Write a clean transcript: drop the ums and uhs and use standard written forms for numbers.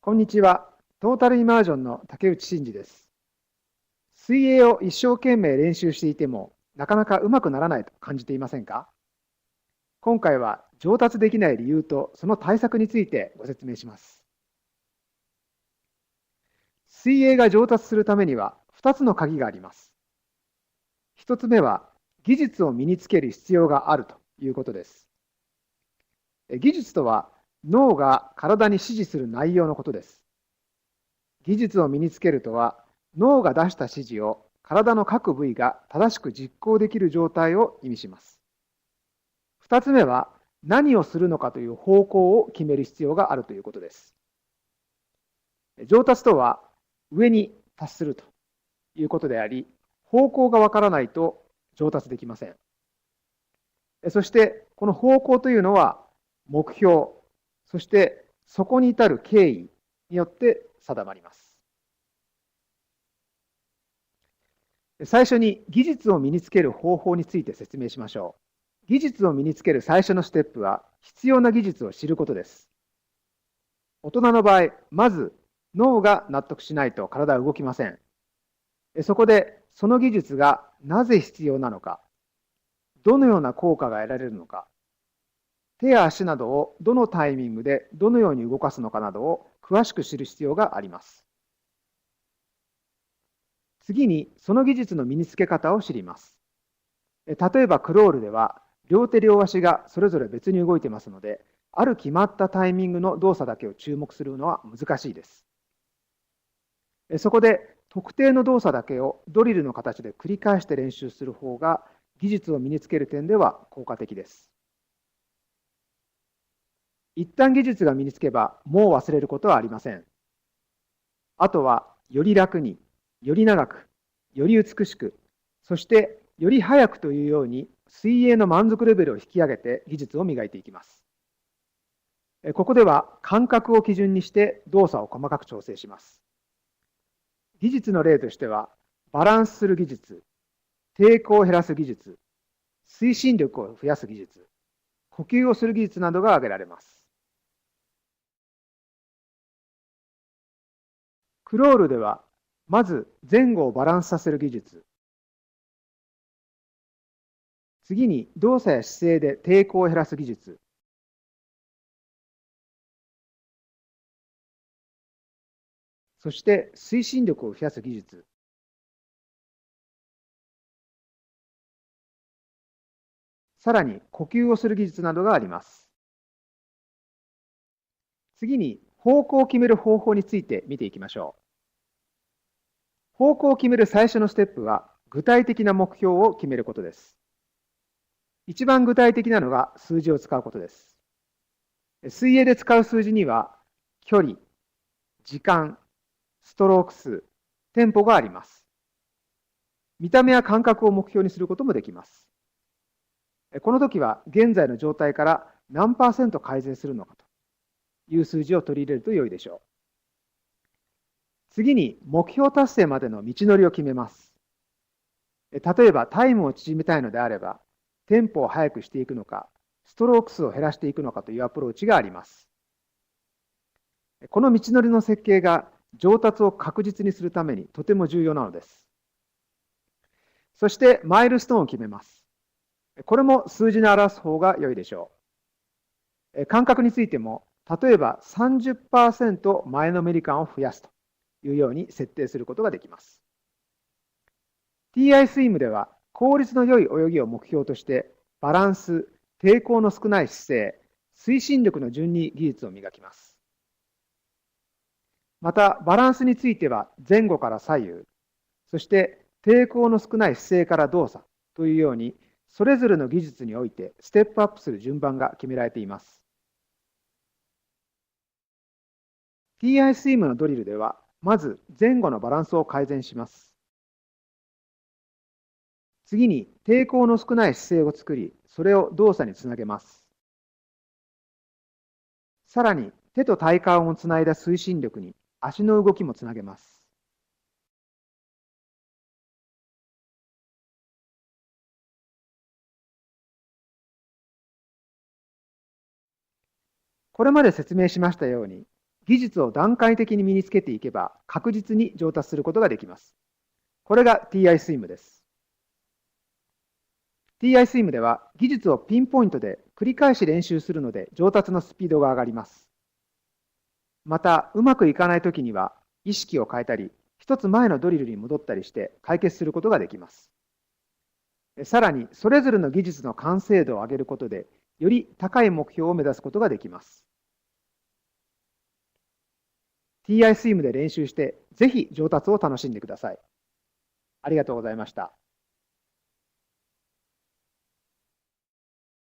こんにちは。トータルイマージョンの竹内真嗣です。水泳を一生懸命練習していても、なかなか上手くならないと感じていませんか？今回は上達できない理由とその対策についてご説明します。水泳が上達するためには2つの鍵があります。1つ目は技術を身につける必要があるということです。技術とは脳が体に指示する内容のことです。技術を身につけるとは、脳が出した指示を体の各部位が正しく実行できる状態を意味します。二つ目は、何をするのかという方向を決める必要があるということです。上達とは、上に達するということであり、方向がわからないと上達できません。そして、この方向というのは、目標、そしてそこに至る経緯によって定まります。最初に技術を身につける方法について説明しましょう。技術を身につける最初のステップは、必要な技術を知ることです。大人の場合、まず脳が納得しないと体は動きません。そこで、その技術がなぜ必要なのか、どのような効果が得られるのか、手や足などをどのタイミングでどのように動かすのかなどを詳しく知る必要があります。次に、その技術の身につけ方を知ります。例えばクロールでは、両手両足がそれぞれ別に動いていますので、ある決まったタイミングの動作だけを注目するのは難しいです。そこで、特定の動作だけをドリルの形で繰り返して練習する方が、技術を身につける点では効果的です。一旦技術が身につけば、もう忘れることはありません。あとは、より楽に、より長く、より美しく、そしてより早くというように、水泳の満足レベルを引き上げて技術を磨いていきます。ここでは感覚を基準にして動作を細かく調整します。技術の例としては、バランスする技術、抵抗を減らす技術、推進力を増やす技術、呼吸をする技術などが挙げられます。クロールでは、まず前後をバランスさせる技術、次に動作や姿勢で抵抗を減らす技術、そして推進力を増やす技術、さらに呼吸をする技術などがあります。次に方向を決める方法について見ていきましょう。方向を決める最初のステップは、具体的な目標を決めることです。一番具体的なのが数字を使うことです。水泳で使う数字には、距離、時間、ストローク数、テンポがあります。見た目や感覚を目標にすることもできます。この時は、現在の状態から何パーセント改善するのかという数字を取り入れると良いでしょう。次に、目標達成までの道のりを決めます。例えば、タイムを縮めたいのであれば、テンポを速くしていくのか、ストローク数を減らしていくのかというアプローチがあります。この道のりの設計が上達を確実にするためにとても重要なのです。そして、マイルストーンを決めます。これも数字で表す方が良いでしょう。感覚についても、例えば 30% 前のめり感を増やすというように設定することができます。TI スイムでは、効率の良い泳ぎを目標として、バランス、抵抗の少ない姿勢、推進力の順に技術を磨きます。また、バランスについては、前後から左右、そして抵抗の少ない姿勢から動作というように、それぞれの技術においてステップアップする順番が決められています。TI スイムのドリルでは、まず前後のバランスを改善します。次に抵抗の少ない姿勢を作り、それを動作につなげます。さらに手と体幹をつないだ推進力に足の動きもつなげます。これまで説明しましたように、技術を段階的に身につけていけば確実に上達することができます。これが TI スイムです。TI スイムでは技術をピンポイントで繰り返し練習するので上達のスピードが上がります。また、うまくいかないときには意識を変えたり、一つ前のドリルに戻ったりして解決することができます。さらに、それぞれの技術の完成度を上げることで、より高い目標を目指すことができます。TI スイムで練習して、ぜひ上達を楽しんでください。ありがとうございました。